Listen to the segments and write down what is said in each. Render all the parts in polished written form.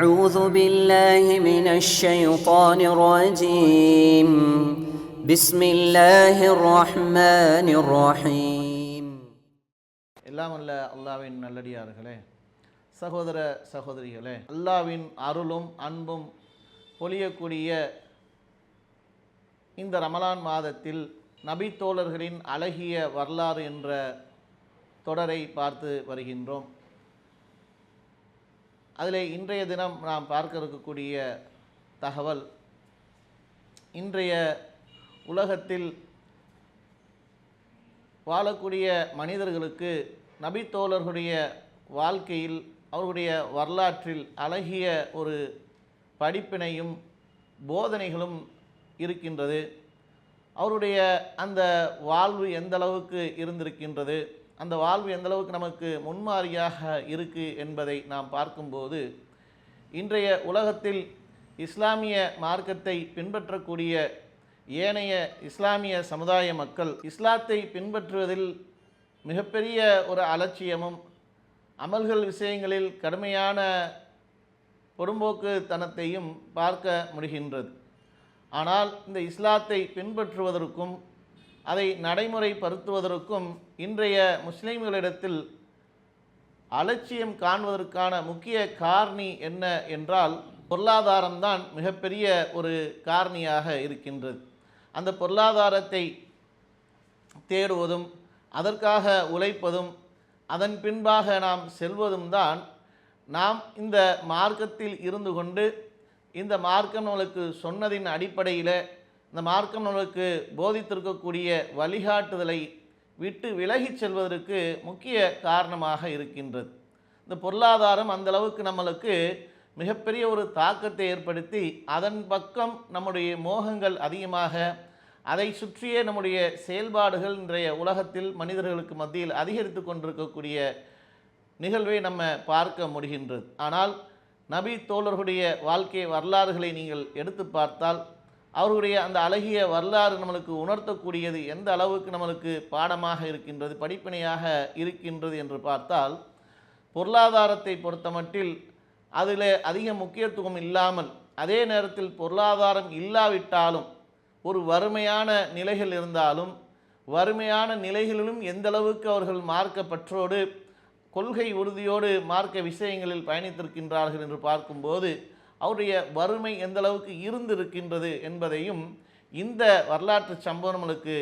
أعوذ بالله من الشيطان الرجيم بسم الله الرحمن الرحيم. எல்லாம் அல்ல அல்லாஹ்வின் நல்லடியார்களே, சகோதர சகோதரிகளே, அல்லாஹ்வின் அருளும் அன்பும் பொழியக்கூடிய இந்த ரமலான் மாதத்தில் நபி தோழர்களின் அழகிய வரலாறு என்ற தொடரை பார்த்து வருகின்றோம். அதில் இன்றைய தினம் நாம் பார்க்க இருக்கக்கூடிய தகவல், இன்றைய உலகத்தில் வாழக்கூடிய மனிதர்களுக்கு நபி தோழர்களுடைய வாழ்க்கையில், அவர்களுடைய வரலாற்றில் அழகிய ஒரு படிப்பினையும் போதனைகளும் இருக்கின்றது. அவருடைய அந்த வாழ்வு எந்த அளவுக்கு இருந்திருக்கின்றது, அந்த வாழ்வு எந்த அளவுக்கு நமக்கு முன்மாதிரியாக இருக்குது என்பதை நாம் பார்க்கும்போது, இன்றைய உலகத்தில் இஸ்லாமிய மார்க்கத்தை பின்பற்றக்கூடிய ஏனைய இஸ்லாமிய சமுதாய மக்கள் இஸ்லாத்தை பின்பற்றுவதில் மிகப்பெரிய ஒரு அலட்சியமும், அமல்கள் விஷயங்களில் கடுமையான பொடும்போக்குத்தனத்தையும் பார்க்க முடிகின்றது. ஆனால் இந்த இஸ்லாத்தை பின்பற்றுவதற்கும் அதை நடைமுறைப்படுத்துவதற்கும் இன்றைய முஸ்லிம்களிடத்தில் அலட்சியம் காண்பதற்கான முக்கிய காரணி என்ன என்றால், பொருளாதாரம்தான் மிகப்பெரிய ஒரு காரணியாக இருக்கின்றது. அந்த பொருளாதாரத்தை தேடுவதும், அதற்காக உழைப்பதும், அதன் பின்பாக நாம் செல்வதும் தான் நாம் இந்த மார்க்கத்தில் இருந்து கொண்டு, இந்த மார்க்கம் நம்மளுக்கு சொன்னதின் அடிப்படையில், இந்த மார்க்கம் நம்மளுக்கு போதித்திருக்கக்கூடிய வழிகாட்டுதலை விட்டு விலகிச் செல்வதற்கு முக்கிய காரணமாக இருக்கின்றது. இந்த பொருளாதாரம் அந்தளவுக்கு நம்மளுக்கு மிகப்பெரிய ஒரு தாக்கத்தை ஏற்படுத்தி, அதன் பக்கம் நம்முடைய மோகங்கள் அதிகமாக, அதை சுற்றியே நம்முடைய செயல்பாடுகள் இன்றைய உலகத்தில் மனிதர்களுக்கு மத்தியில் அதிகரித்து கொண்டிருக்கக்கூடிய நிகழ்வை நம்ம பார்க்க முடிகின்றது. ஆனால் நபி தோழர்களுடைய வாழ்க்கை வரலாறுகளை நீங்கள் எடுத்து பார்த்தால், அவர்களுடைய அந்த அழகிய வரலாறு நம்மளுக்கு உணர்த்தக்கூடியது எந்த அளவுக்கு நம்மளுக்கு பாடமாக இருக்கின்றது, படிப்பினையாக இருக்கின்றது என்று பார்த்தால், பொருளாதாரத்தை பொறுத்தமட்டில் அதில் அதிக முக்கியத்துவம் இல்லாமல், அதே நேரத்தில் பொருளாதாரம் இல்லாவிட்டாலும் ஒரு வறுமையான நிலைகள் இருந்தாலும், வறுமையான நிலைகளிலும் எந்த அளவுக்கு அவர்கள் மார்க்க பற்றோடு, கொள்கை உறுதியோடு மார்க்க விஷயங்களில் பயணித்திருக்கின்றார்கள் என்று பார்க்கும்போது, அவருடைய வறுமை எந்த அளவுக்கு இருந்திருக்கின்றது என்பதையும் இந்த வரலாற்று சம்பவம் நம்மளுக்கு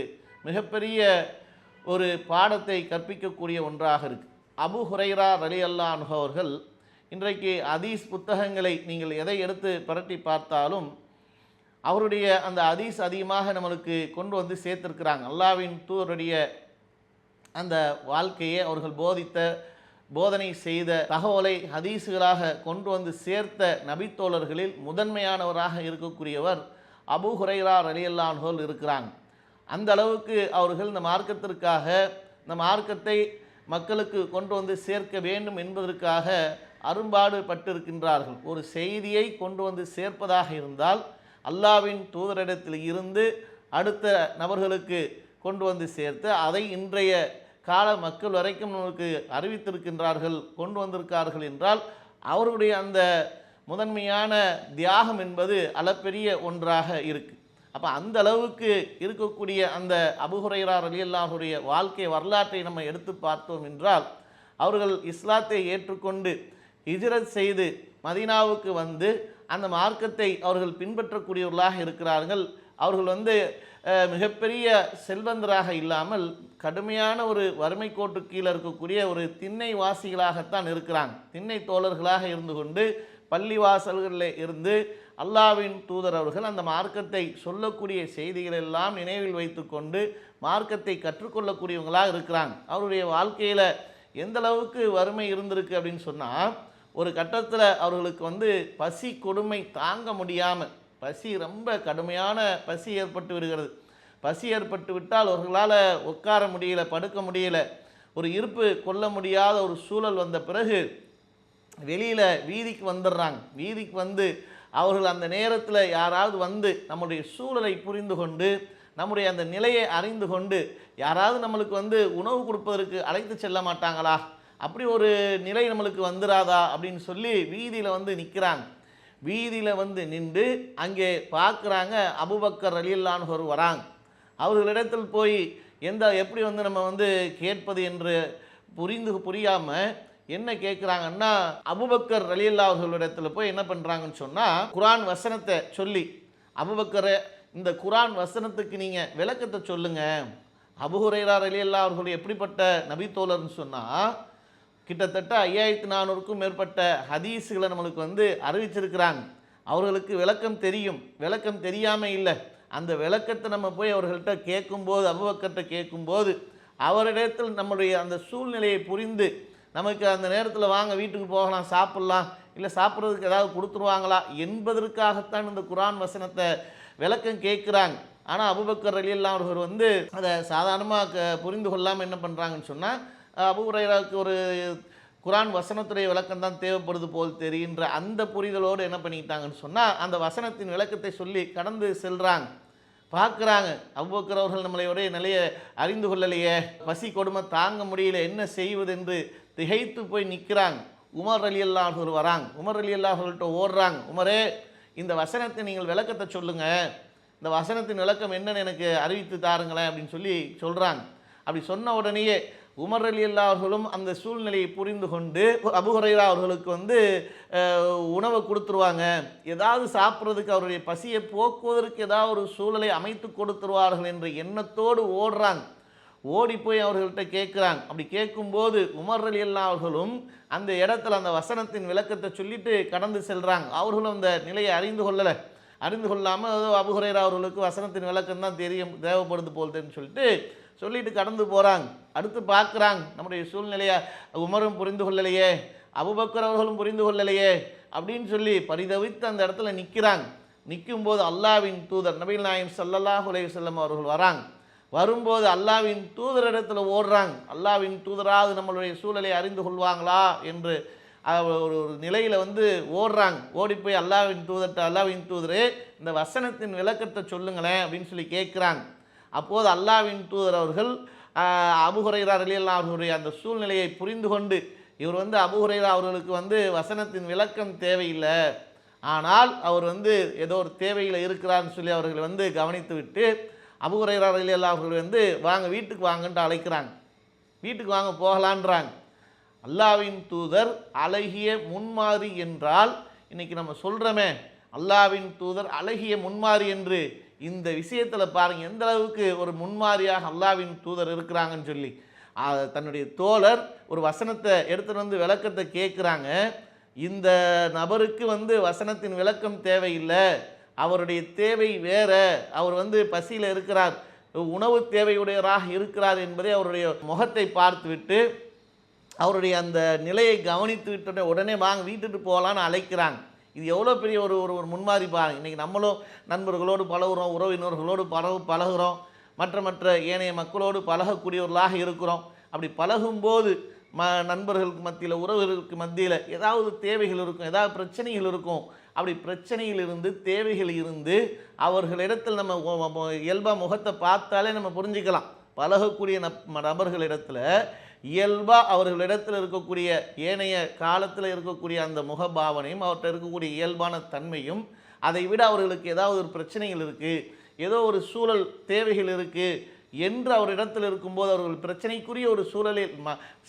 மிகப்பெரிய ஒரு பாடத்தை கற்பிக்கக்கூடிய ஒன்றாக இருக்குது. அபு ஹுரைரா ரலியல்லாஹு அன்ஹு அவர்கள், இன்றைக்கு ஹதீஸ் புத்தகங்களை நீங்கள் எதை எடுத்து புரட்டி பார்த்தாலும் அவருடைய அந்த ஹதீஸ் அதிகமாக நம்மளுக்கு கொண்டு வந்து சேர்த்திருக்கிறாங்க. அல்லாஹ்வின் தூதருடைய அந்த வாழ்க்கையை அவர்கள் போதனை செய்த தகவலை ஹதீஸுகளாக கொண்டு வந்து சேர்த்த நபித்தோழர்களில் முதன்மையானவராக இருக்கக்கூடியவர் அபு ஹுரைரா ரலியல்லாஹு அன்ஹு இருக்கிறாங்க. அந்த அளவுக்கு அவர்கள் இந்த மார்க்கத்திற்காக, இந்த மார்க்கத்தை மக்களுக்கு கொண்டு வந்து சேர்க்க வேண்டும் என்பதற்காக அரும்பாடு பட்டிருக்கின்றார்கள். ஒரு செய்தியை கொண்டு வந்து சேர்ப்பதாக இருந்தால் அல்லாஹ்வின் தூதரிடத்தில் இருந்து அடுத்த நபர்களுக்கு கொண்டு வந்து சேர்த்து, அதை இன்றைய கால மக்கள் வரைக்கும் நமக்கு அறிவித்திருக்கின்றார்கள், கொண்டு வந்திருக்கார்கள் என்றால் அவருடைய அந்த முதன்மையான தியாகம் என்பது அளப்பெரிய ஒன்றாக இருக்குது. அப்போ அந்த அளவுக்கு இருக்கக்கூடிய அந்த அபு ஹுரைரா ரலியல்லாஹு அன்ஹுடைய வாழ்க்கை வரலாற்றை நம்ம எடுத்து பார்த்தோம் என்றால், அவர்கள் இஸ்லாத்தை ஏற்றுக்கொண்டு ஹிஜ்ரத் செய்து மதீனாவுக்கு வந்து அந்த மார்க்கத்தை அவர்கள் பின்பற்றக்கூடியவர்களாக இருக்கிறார்கள். அவர்கள் மிகப்பெரிய செல்வந்தராக இல்லாமல் கடுமையான ஒரு வறுமை கோட்டு கீழே இருக்கக்கூடிய ஒரு திண்ணை வாசிகளாகத்தான் இருக்கிறாங்க. திண்ணை தோழர்களாக இருந்து கொண்டு பள்ளிவாசல்களில் இருந்து அல்லாஹ்வின் தூதர் அவர்கள் அந்த மார்க்கத்தை சொல்லக்கூடிய செய்திகளெல்லாம் நினைவில் வைத்து கொண்டு மார்க்கத்தை கற்றுக்கொள்ளக்கூடியவங்களாக இருக்கிறாங்க. அவருடைய வாழ்க்கையில் எந்த அளவுக்கு வறுமை இருந்திருக்கு அப்படின்னு சொன்னால், ஒரு கட்டத்தில் அவர்களுக்கு பசி கொடுமை தாங்க முடியாமல், பசி ரொம்ப கடுமையான பசி ஏற்பட்டு விடுகிறது. பசி ஏற்பட்டு விட்டால் அவர்களால் உட்கார முடியல, படுக்க முடியல, ஒரு இருப்பு கொள்ள முடியாத ஒரு சூழல் வந்த பிறகு வெளியில் வீதிக்கு வந்துடுறாங்க. வீதிக்கு அவர்கள் அந்த நேரத்தில் யாராவது நம்முடைய சூழலை புரிந்து கொண்டு, நம்முடைய அந்த நிலையை அறிந்து கொண்டு யாராவது நம்மளுக்கு உணவு கொடுப்பதற்கு அழைத்து செல்ல மாட்டாங்களா அப்படி ஒரு நிலை நம்மளுக்கு வந்துடாதா அப்படின்னு சொல்லி வீதியில் வந்து நிற்கிறாங்க. வீதியில் வந்து நின்று அங்கே பார்க்குறாங்க, அபூபக்கர் ரலியல்லாஹு அன்ஹு வராங்க. அவர்களிடத்தில் போய் எப்படி வந்து நம்ம வந்து கேட்பது என்று புரியாமல் என்ன கேட்குறாங்கன்னா, அபூபக்கர் ரலியல்லாஹு அவர்களிடத்தில் போய் என்ன பண்ணுறாங்கன்னு சொன்னால், குர்ஆன் வசனத்தை சொல்லி, அபூபக்கர் இந்த குர்ஆன் வசனத்துக்கு நீங்கள் விளக்கத்தை சொல்லுங்கள். அபூ ஹுரைரா ரலியல்லாஹு அவர்கள் எப்படிப்பட்ட நபித்தோழர்னு சொன்னால், கிட்டத்தட்ட 5400க்கும் மேற்பட்ட ஹதீஸுகளை நம்மளுக்கு வந்து அறிவிச்சிருக்கிறாங்க. அவர்களுக்கு விளக்கம் தெரியும், விளக்கம் தெரியாமல் இல்லை. அந்த விளக்கத்தை நம்ம போய் அவர்கள்ட்ட கேட்கும்போது, அபூபக்கர்கிட்ட கேட்கும்போது, அவரிடத்தில் நம்முடைய அந்த சூழ்நிலையை புரிந்து, நமக்கு அந்த நேரத்தில் வாங்க வீட்டுக்கு போகலாம், சாப்பிட்லாம், இல்லை சாப்பிட்றதுக்கு ஏதாவது கொடுத்துருவாங்களா என்பதற்காகத்தான் இந்த குர்ஆன் வசனத்தை விளக்கம் கேட்குறாங்க. ஆனால் அபூபக்கர் ரலியல்லாஹு அவர்கள் வந்து அதை சாதாரணமாக புரிந்து கொள்ளாமல் என்ன பண்ணுறாங்கன்னு சொன்னால், அபூ ஹுரைராவுக்கு ஒரு குர்ஆன் வசனத்துடைய விளக்கம் தான் தேவைப்படுது போல் தெரிகின்ற அந்த புரிதலோடு என்ன பண்ணிக்கிட்டாங்கன்னு சொன்னால், அந்த வசனத்தின் விளக்கத்தை சொல்லி கடந்து செல்கிறாங்க. பார்க்குறாங்க, அபூபக்கர் அவர்கள் நம்மளுடைய நிலையை அறிந்து கொள்ளலையே, பசி கொடுமை தாங்க முடியல, என்ன செய்வது என்று திகைத்து போய் நிற்கிறாங்க. உமர் ரலியல்லாஹு அன்ஹு வராங்க. உமர் ரலியல்லாஹு அன்ஹுகிட்ட ஓடுறாங்க, உமரே இந்த வசனத்தை நீங்கள் விளக்கத்தை சொல்லுங்கள், இந்த வசனத்தின் விளக்கம் என்னன்னு எனக்கு அறிவித்து தாருங்களேன் அப்படின்னு சொல்லி சொல்கிறாங்க. அப்படி சொன்ன உடனேயே உமர் ரலியல்லாஹு அவர்களும் அந்த சூழ்நிலையை புரிந்து கொண்டு அபூ ஹுரைரா அவர்களுக்கு வந்து உணவை கொடுத்துருவாங்க, ஏதாவது சாப்பிட்றதுக்கு அவருடைய பசியை போக்குவதற்கு ஏதாவது ஒரு சூழலை அமைத்து கொடுத்துருவார்கள் என்ற எண்ணத்தோடு ஓடுறாங்க. ஓடி போய் அவர்கள்ட்ட கேட்குறாங்க. அப்படி கேட்கும்போது உமர் ரலியல்லாஹு அவர்களும் அந்த இடத்துல அந்த வசனத்தின் விளக்கத்தை சொல்லிட்டு கடந்து செல்கிறாங்க. அவர்களும் அந்த நிலையை அறிந்து கொள்ளாமல் அபூ ஹுரைரா அவர்களுக்கு வசனத்தின் விளக்கம் தான் தெரியும், தேவைப்படுது போல்துன்னு சொல்லிட்டு கடந்து போகிறாங்க. அடுத்து பார்க்குறாங்க, நம்முடைய சூழ்நிலையை உமரும் புரிந்து கொள்ளலையே, அபூபக்கர் அவர்களும் புரிந்து கொள்ளலையே அப்படின்னு சொல்லி பரிதவித்து அந்த இடத்துல நிற்கிறாங்க. நிற்கும்போது அல்லாஹ்வின் தூதர் நபிகள் நாயகம் ஸல்லல்லாஹு அலைஹி வஸல்லம் அவர்கள் வராங்க. வரும்போது அல்லாஹ்வின் தூதரிடத்தில் ஓடுறாங்க. அல்லாஹ்வின் தூதராவது நம்மளுடைய சூழலை அறிந்து கொள்வாங்களா என்று ஒரு நிலையில் வந்து ஓடுறாங்க. ஓடி போய் அல்லாஹ்வின் தூதர்கிட்ட, அல்லாஹ்வின் தூதரே இந்த வசனத்தின் விளக்கத்தை சொல்லுங்களேன் அப்படின்னு சொல்லி கேட்குறாங்க. அப்போது அல்லாஹ்வின் தூதர் அவர்கள் அபூ ஹுரைரா ரலியல்லாஹு அவர்களுடைய அந்த சூழ்நிலையை புரிந்து கொண்டு, இவர் வந்து அபூ ஹுரைரா அவர்களுக்கு வந்து வசனத்தின் விளக்கம் தேவையில்லை, ஆனால் அவர் வந்து ஏதோ ஒரு தேவையில் இருக்கிறார்னு சொல்லி அவர்களை வந்து கவனித்து விட்டு அபூ ஹுரைரா ரலியல்லாஹு அவர்கள் வந்து வாங்க வீட்டுக்கு வாங்கன்ட்டு அழைக்கிறாங்க. வீட்டுக்கு வாங்க போகலான்றாங்க. அல்லாஹ்வின் தூதர் அழகிய முன்மாதிரி என்றால், இன்றைக்கி நம்ம சொல்கிறோமே அல்லாஹ்வின் தூதர் அழகிய முன்மாதிரி என்று, இந்த விஷயத்தில் பாருங்கள் எந்த அளவுக்கு ஒரு முன்மாதிரியாக அல்லாஹ்வின் தூதர் இருக்கிறாங்கன்னு சொல்லி. தன்னுடைய தோழர் ஒரு வசனத்தை எடுத்துகிட்டு வந்து விளக்கத்தை கேட்குறாங்க. இந்த நபருக்கு வந்து வசனத்தின் விளக்கம் தேவையில்லை, அவருடைய தேவை வேற, அவர் வந்து பசியில் இருக்கிறார், உணவு தேவையுடையவராக இருக்கிறார் என்பதை அவருடைய முகத்தை பார்த்துவிட்டு அவருடைய அந்த நிலையை கவனித்து விட்டு உடனே வாங்க வீட்டுக்கு போகலான்னு அழைக்கிறாங்க. இது எவ்வளோ பெரிய ஒரு ஒரு முன்மாதிரி பாருங்கள். இன்றைக்கி நம்மளும் நண்பர்களோடு பழகுறோம், உறவினர்களோடு பழகுறோம், மற்ற ஏனைய மக்களோடு பழகக்கூடியவர்களாக இருக்கிறோம். அப்படி பழகும்போது நண்பர்களுக்கு மத்தியில், உறவுகளுக்கு மத்தியில் ஏதாவது தேவைகள் இருக்கும், ஏதாவது பிரச்சனைகள் இருக்கும். அப்படி பிரச்சனையில் இருந்து, தேவைகள் இருந்து, அவர்களிடத்தில் நம்ம இயல்பாக முகத்தை பார்த்தாலே நம்ம புரிஞ்சுக்கலாம். பழகக்கூடிய நபர்களிடத்தில் இயல்பாக அவர்களிடத்தில் இருக்கக்கூடிய ஏனைய காலத்தில் இருக்கக்கூடிய அந்த முகபாவனையும், அவர்கிட்ட இருக்கக்கூடிய இயல்பான தன்மையும், அதை விட அவர்களுக்கு ஏதாவது ஒரு பிரச்சனைகள் இருக்குது, ஏதோ ஒரு சூழல் தேவைகள் இருக்குது என்று அவரிடத்தில் இருக்கும்போது அவர்கள் பிரச்சனைக்குரிய ஒரு சூழலில்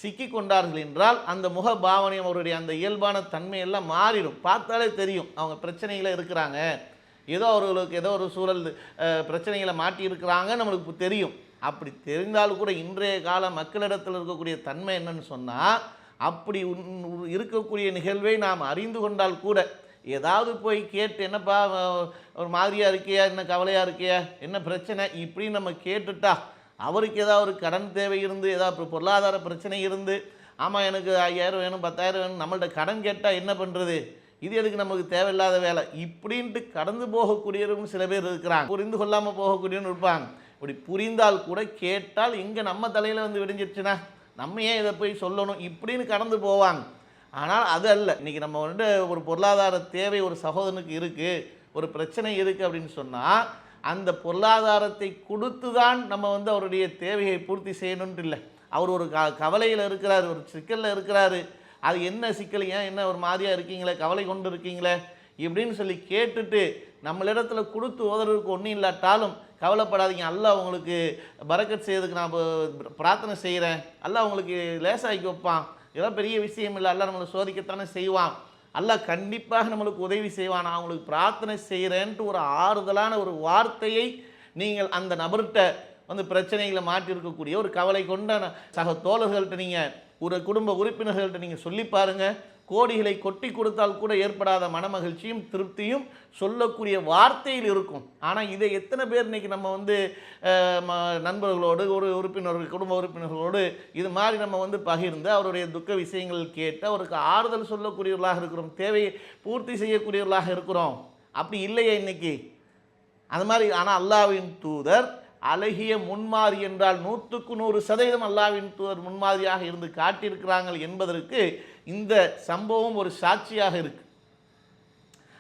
சிக்கி கொண்டார்கள் என்றால் அந்த முகபாவனையும் அவருடைய அந்த இயல்பான தன்மையெல்லாம் மாறிடும். பார்த்தாலே தெரியும் அவங்க பிரச்சனையில் இருக்கிறாங்க, ஏதோ அவர்களுக்கு ஏதோ ஒரு சூழல் பிரச்சனைகளை மாட்டி இருக்கிறாங்க நம்மளுக்கு தெரியும். அப்படி தெரிந்தாலும் கூட இன்றைய கால மக்களிடத்தில் இருக்கக்கூடிய தன்மை என்னன்னு சொன்னால், அப்படி இருக்கக்கூடிய நிகழ்வை நாம் அறிந்து கொண்டால் கூட ஏதாவது போய் கேட்டு, என்னப்பா ஒரு மாதிரியாக இருக்கியா, என்ன கவலையாக இருக்கியா, என்ன பிரச்சனை இப்படி நம்ம கேட்டுட்டா, அவருக்கு ஏதாவது ஒரு கடன் தேவை இருந்து, ஏதாவது பொருளாதார பிரச்சனை இருந்து, ஆமாம் எனக்கு 5000 வேணும் 10,000 வேணும், நம்மள்ட்ட கடன் கேட்டால் என்ன பண்ணுறது, இது எதுக்கு நமக்கு தேவையில்லாத வேலை இப்படின்ட்டு கடந்து போகக்கூடியவரும் சில பேர் இருக்கிறாங்க. புரிந்து கொள்ளாமல் போகக்கூடியவன்னு இருப்பாங்க. இப்படி புரிந்தால் கூட கேட்டால் இங்கே நம்ம தலையில் வந்து விடிஞ்சிருச்சுன்னா நம்ம ஏன் இதை போய் சொல்லணும் இப்படின்னு கடந்து போவாங்க. ஆனால் அது அல்ல. இன்றைக்கி நம்ம வந்து ஒரு பொருளாதார தேவை ஒரு சகோதரனுக்கு இருக்குது, ஒரு பிரச்சனை இருக்குது அப்படின்னு சொன்னால் அந்த பொருளாதாரத்தை கொடுத்து தான் நம்ம வந்து அவருடைய தேவையை பூர்த்தி செய்யணுன்ட்டு இல்லை. அவர் ஒரு கவலையில் இருக்கிறாரு, ஒரு சிக்கலில் இருக்கிறாரு, அது என்ன சிக்கல், ஏன் என்ன ஒரு மாதிரியாக இருக்கீங்களே, கவலை கொண்டு இருக்கீங்களே இப்படின்னு சொல்லி கேட்டுட்டு நம்மளிடத்தில் கொடுத்து ஓதுறதுக்கு ஒன்றும் இல்லாட்டாலும் கவலைப்படாதீங்க, அல்லாஹ் உங்களுக்கு பரக்கத் செய்யறதுக்கு நான் பிரார்த்தனை செய்கிறேன், அல்லாஹ் உங்களுக்கு லேசாக்கி வைப்பான், இதெல்லாம் பெரிய விஷயம் இல்லை, அல்லாஹ் நம்மளை சோதிக்கத்தானே செய்வான், அல்லாஹ் கண்டிப்பாக நம்மளுக்கு உதவி செய்வான், நான் உங்களுக்கு பிரார்த்தனை செய்கிறேன்ட்டு ஒரு ஆறுதலான ஒரு வார்த்தையை நீங்கள் அந்த நபர்கிட்ட வந்து பிரச்சனைகளை மாட்டியிருக்கக்கூடிய ஒரு கவலை கொண்ட சக தோழர்கள்ட்ட நீங்கள் ஒரு குடும்ப உறுப்பினர்கள்ட்ட நீங்கள் சொல்லி பாருங்கள். கோடிகளை கொட்டி கொடுத்தால் கூட ஏற்படாத மனமகிழ்ச்சியும் திருப்தியும் சொல்லக்கூடிய வார்த்தையில் இருக்கும். ஆனால் இதை எத்தனை பேர் இன்றைக்கி நம்ம வந்து நண்பர்களோடு ஒரு உறுப்பினர்கள் குடும்ப உறுப்பினர்களோடு இது மாதிரி நம்ம வந்து பகிர்ந்து அவருடைய துக்க விஷயங்கள் கேட்டு அவருக்கு ஆறுதல் சொல்லக்கூடியவர்களாக இருக்கிறோம், தேவையை பூர்த்தி செய்யக்கூடியவர்களாக இருக்கிறோம். அப்படி இல்லையே இன்னைக்கு அது மாதிரி. ஆனால் அல்லாஹ்வின் தூதர் அழகிய முன்மாதிரி என்றால் 100% அல்லாஹ்வின் தூதர் முன்மாதிரியாக இருந்து காட்டியிருக்கிறார்கள் என்பதற்கு இந்த சம்பவம் ஒரு சாட்சியாக இருக்கு.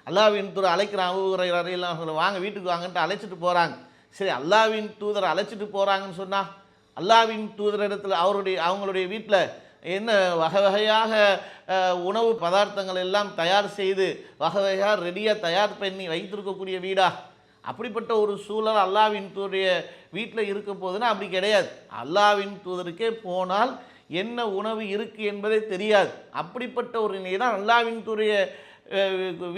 அல்லாஹ்வின் தூதர் அழைக்கிறான், அபூ ஹுரைரா ரலியல்லாஹு அன்ஹு வாங்க வீட்டுக்கு வாங்கன்ட்டு அழைச்சிட்டு போகிறாங்க. சரி, அல்லாஹ்வின் தூதர் அழைச்சிட்டு போகிறாங்கன்னு சொன்னால் அல்லாஹ்வின் தூதரிடத்தில் அவங்களுடைய வீட்டில் என்ன வகை வகையாக உணவு பதார்த்தங்கள் எல்லாம் தயார் செய்து வகை வகையாக ரெடியாக தயார் பண்ணி வைத்திருக்கக்கூடிய வீடா? அப்படிப்பட்ட ஒரு சூழல் அல்லாஹ்வின் தூதருடைய வீட்டில் இருக்க போதுன்னா அப்படி கிடையாது. அல்லாஹ்வின் தூதருக்கே போனால் என்ன உணவு இருக்குது என்பதே தெரியாது. அப்படிப்பட்ட ஒரு நிலை தான் அல்லாஹ்வின் தூதருடைய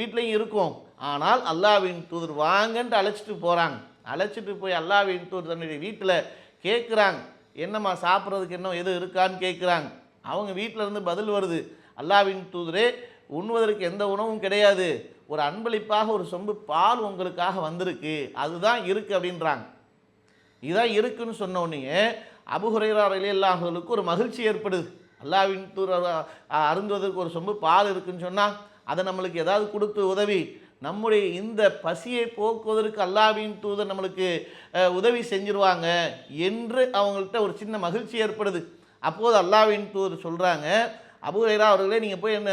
வீட்லையும் இருக்கும். ஆனால் அல்லாஹ்வின் தூதர் வாங்கன்ட்டு அழைச்சிட்டு போகிறாங்க. அழைச்சிட்டு போய் அல்லாஹ்வின் தூதர் தன்னுடைய வீட்டில் கேட்குறாங்க, என்னம்மா சாப்பிட்றதுக்கு என்ன எது இருக்கான்னு கேட்குறாங்க. அவங்க வீட்டில் இருந்து பதில் வருது, அல்லாஹ்வின் தூதரே உண்ணுவதற்கு எந்த உணவும் கிடையாது, ஒரு அன்பளிப்பாக ஒரு சொம்பு பால் உங்களுக்காக வந்திருக்கு, அதுதான் இருக்குது அப்படின்றாங்க. இதுதான் இருக்குன்னு சொன்ன உடனே அபூ ஹுரைரா ரலியல்லாஹு அன்ஹுவுக்கு ஒரு மகிழ்ச்சி ஏற்படுது. அல்லாஹ்வின் தூதர் அருந்துவதற்கு ஒரு சொம்பு பால் இருக்குன்னு சொன்னால் அதை நம்மளுக்கு ஏதாவது கொடுத்து உதவி, நம்முடைய இந்த பசியை போக்குவதற்கு அல்லாஹ்வின் தூதர் நம்மளுக்கு உதவி செஞ்சிருவாங்க என்று அவங்கள்ட்ட ஒரு சின்ன மகிழ்ச்சி ஏற்படுது. அப்போது அல்லாஹ்வின் தூதர் சொல்கிறாங்க, அபூ ஹுரைரா அவர்களே நீங்கள் போய் என்ன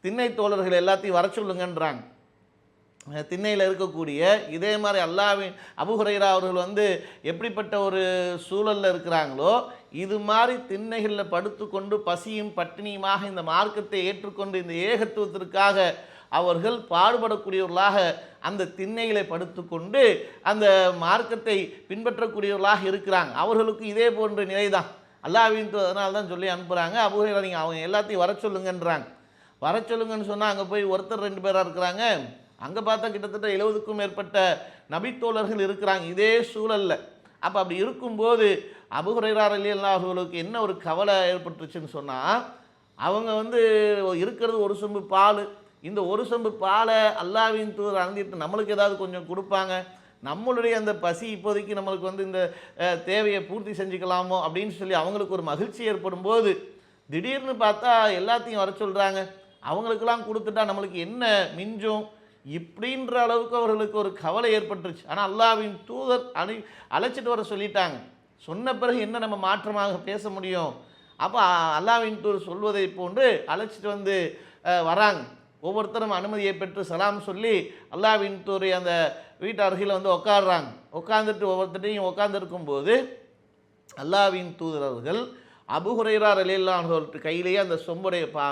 திண்ணை தோழர்கள் எல்லாத்தையும் வர சொல்லுங்கன்றாங்க. திண்ணையில் இருக்கக்கூடிய இதே மாதிரி அபூ ஹுரைரா அவர்கள் வந்து எப்படிப்பட்ட ஒரு சூழலில் இருக்கிறாங்களோ இது மாதிரி திண்ணைகளில் படுத்துக்கொண்டு பசியும் பட்டினியுமாக இந்த மார்க்கத்தை ஏற்றுக்கொண்டு இந்த ஏகத்துவத்திற்காக அவர்கள் பாடுபடக்கூடியவர்களாக அந்த திண்ணைகளை படுத்துக்கொண்டு அந்த மார்க்கத்தை பின்பற்றக்கூடியவர்களாக இருக்கிறாங்க. அவர்களுக்கு இதே போன்ற நிலை தான் அல்லாஹ்வின் அதனால தான் சொல்லி அனுப்புகிறாங்க, அபூ ஹுரைரா நீங்கள் அவங்க எல்லாத்தையும் வர சொல்லுங்கன்றாங்க. வர சொல்லுங்கன்னு சொன்னால் அங்கே போய் ஒருத்தர் 2 பேராக இருக்கிறாங்க. அங்கே பார்த்தா கிட்டத்தட்ட 70க்கும் மேற்பட்ட நபித்தோழர்கள் இருக்கிறாங்க இதே சூழலில். அப்போ அப்படி இருக்கும்போது அபூ ஹுரைரா ரலியல்லாஹு அன்ஹுவுக்கு என்ன ஒரு கவலை ஏற்பட்டுருச்சுன்னு சொன்னால், அவங்க வந்து இருக்கிறது ஒரு சொம்பு பால், இந்த ஒரு சொம்பு பாலை அல்லாஹ்வின் தூதர் அருந்திட்டு நம்மளுக்கு ஏதாவது கொஞ்சம் கொடுப்பாங்க, நம்மளுடைய அந்த பசி இப்போதைக்கு நம்மளுக்கு வந்து இந்த தேவையை பூர்த்தி செஞ்சுக்கலாமோ அப்படின்னு சொல்லி அவங்களுக்கு ஒரு மகிழ்ச்சி ஏற்படும் போது திடீர்னு பார்த்தா எல்லாத்தையும் வர சொல்கிறாங்க. அவங்களுக்கெல்லாம் கொடுத்துட்டா நம்மளுக்கு என்ன மிஞ்சும் இப்படின்ற அளவுக்கு அவர்களுக்கு ஒரு கவலை ஏற்பட்டுருச்சு. ஆனால் அல்லாஹ்வின் தூதர் அழைச்சிட்டு வர சொல்லிட்டாங்க. சொன்ன பிறகு என்ன நம்ம மாற்றமாக பேச முடியும்? அப்போ அல்லாஹ்வின் தூதர் சொல்வதை போன்று அழைச்சிட்டு வந்து வராங்க. ஒவ்வொருத்தரும் அனுமதியை பெற்று சலாம் சொல்லி அல்லாஹ்வின் தூதரை அந்த வீட்டு அருகில் வந்து உட்காடுறாங்க. உட்காந்துட்டு ஒவ்வொருத்தரையும் உட்காந்துருக்கும்போது அல்லாஹ்வின் தூதர் அவர்கள் அபூ ஹுரைரா ரலியல்லாஹு அன்ஹு கையிலேயே அந்த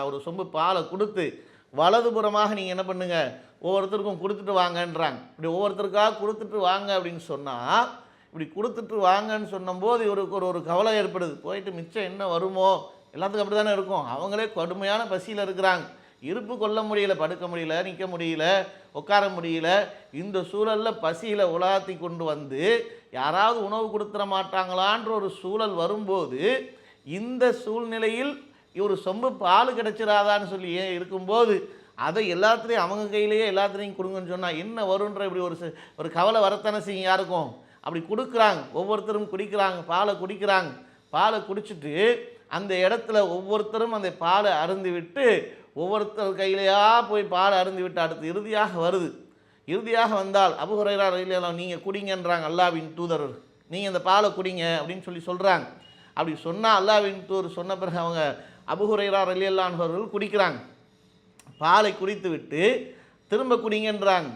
ஒரு சொம்பு பாலை கொடுத்து வலதுபுறமாக நீங்கள் என்ன பண்ணுங்கள் ஒவ்வொருத்தருக்கும் கொடுத்துட்டு வாங்கன்றாங்க. இப்படி ஒவ்வொருத்தருக்காக கொடுத்துட்டு வாங்க அப்படின்னு சொன்னால், இப்படி கொடுத்துட்டு வாங்கன்னு சொன்னபோது இவருக்கு ஒரு கவலை ஏற்படுது. போயிட்டு மிச்சம் என்ன வருமோ, எல்லாத்துக்கும் அப்படி தானே இருக்கும். அவங்களே கடுமையான பசியில் இருக்கிறாங்க, இருப்பு கொள்ள முடியல, படுக்க முடியல, நிற்க முடியல, உட்கார முடியல. இந்த சூழலில் பசியில் உலாத்தி கொண்டு வந்து யாராவது உணவு கொடுத்துட மாட்டாங்களான்ற ஒரு சூழல் வரும்போது இந்த சூழ்நிலையில் ஒரு சொம்பு பால் கிடைச்சிடாதான்னு சொல்லி இருக்கும்போது அதை எல்லாத்துலேயும் அவங்க கையிலேயே எல்லாத்துலேயும் கொடுங்கன்னு சொன்னால் என்ன வருன்ற இப்படி ஒரு கவலை வரத்தானே செய்யும் யாருக்கும். அப்படி கொடுக்குறாங்க, ஒவ்வொருத்தரும் குடிக்கிறாங்க, பாலை குடிக்கிறாங்க. பாலை குடிச்சிட்டு அந்த இடத்துல ஒவ்வொருத்தரும் அந்த பாலை அருந்து விட்டு ஒவ்வொருத்தர் கையிலையா போய் பாலை அருந்து விட்டு அடுத்து இறுதியாக வருது. இறுதியாக வந்தால் அபூ ஹுரைரா ரலியல்லாஹு அன்ஹு நீங்கள் குடிங்கன்றாங்க அல்லாஹ்வின் தூதர், நீங்கள் இந்த பாலை குடிங்க அப்படின்னு சொல்லி சொல்கிறாங்க. அப்படி சொன்னால் அல்லாஹ்வின் தூதர் சொன்ன பிறகு அவங்க அபூ ஹுரைரா ரலியல்லாஹு அன்ஹு அவர்கள் குடிக்கிறாங்க. பாலை குடித்து விட்டு திரும்ப குடிங்கன்றாங்க.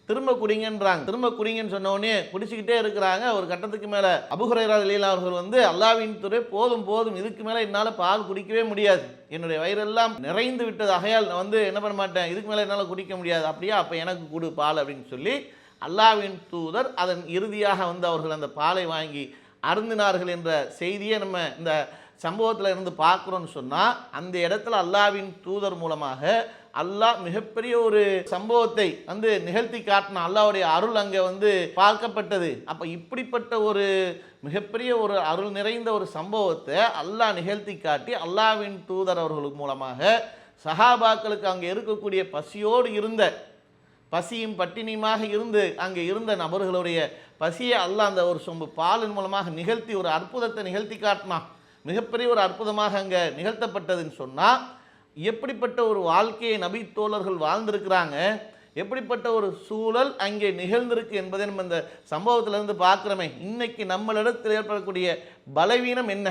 திரும்ப குடிங்கன்றாங்க. திரும்ப குடிங்கன்னு சொன்ன உடனே குடிச்சிக்கிட்டே இருக்கிறாங்க. ஒரு கட்டத்துக்கு மேலே அபூ ஹுரைரா ரலியல்லாஹு அவர்கள் வந்து, அல்லாஹ்வின் தூதரே போதும் போதும், இதுக்கு மேலே என்னால் பால் குடிக்கவே முடியாது, என்னுடைய வயிறெல்லாம் நிறைந்து விட்டது, ஆகையால் நான் வந்து என்ன பண்ண மாட்டேன், இதுக்கு மேலே என்னால் குடிக்க முடியாது, அப்படியா அப்போ எனக்கு கொடு பால் அப்படின்னு சொல்லி அல்லாஹ்வின் தூதர் அதன் இறுதியாக வந்து அவர்கள் அந்த பாலை வாங்கி அருந்தினார்கள் என்ற செய்தியை நம்ம இந்த சம்பவத்தில் இருந்து பார்க்குறோன்னு சொன்னால், அந்த இடத்துல அல்லாஹ்வின் தூதர் மூலமாக அல்லாஹ் மிகப்பெரிய ஒரு சம்பவத்தை வந்து நிகழ்த்தி காட்டின, அல்லாஹ்வுடைய அருள் அங்கே வந்து பார்க்கப்பட்டது. அப்போ இப்படிப்பட்ட ஒரு மிகப்பெரிய ஒரு அருள் நிறைந்த ஒரு சம்பவத்தை அல்லாஹ் நிகழ்த்தி காட்டி அல்லாஹ்வின் தூதர் அவர்களுக்கு மூலமாக சஹாபாக்களுக்கு அங்கே இருக்கக்கூடிய பசியோடு இருந்த, பசியும் பட்டினியுமாக இருந்து அங்கே இருந்த நபர்களுடைய பசியை அல்லாஹ் அந்த ஒரு சொம்பு பாலின் மூலமாக நிகழ்த்தி ஒரு அற்புதத்தை நிகழ்த்தி காட்டினான். மிகப்பெரிய ஒரு அற்புதமாக அங்கே நிகழ்த்தப்பட்டதுன்னு சொன்னால், எப்படிப்பட்ட ஒரு வாழ்க்கையை நபி தோழர்கள் வாழ்ந்திருக்கிறாங்க, எப்படிப்பட்ட ஒரு சூழல் அங்கே நிகழ்ந்திருக்கு என்பதை நம்ம இந்த சம்பவத்திலிருந்து பார்க்குறோமே. இன்னைக்கு நம்மளிடத்தில் ஏற்படக்கூடிய பலவீனம் என்ன?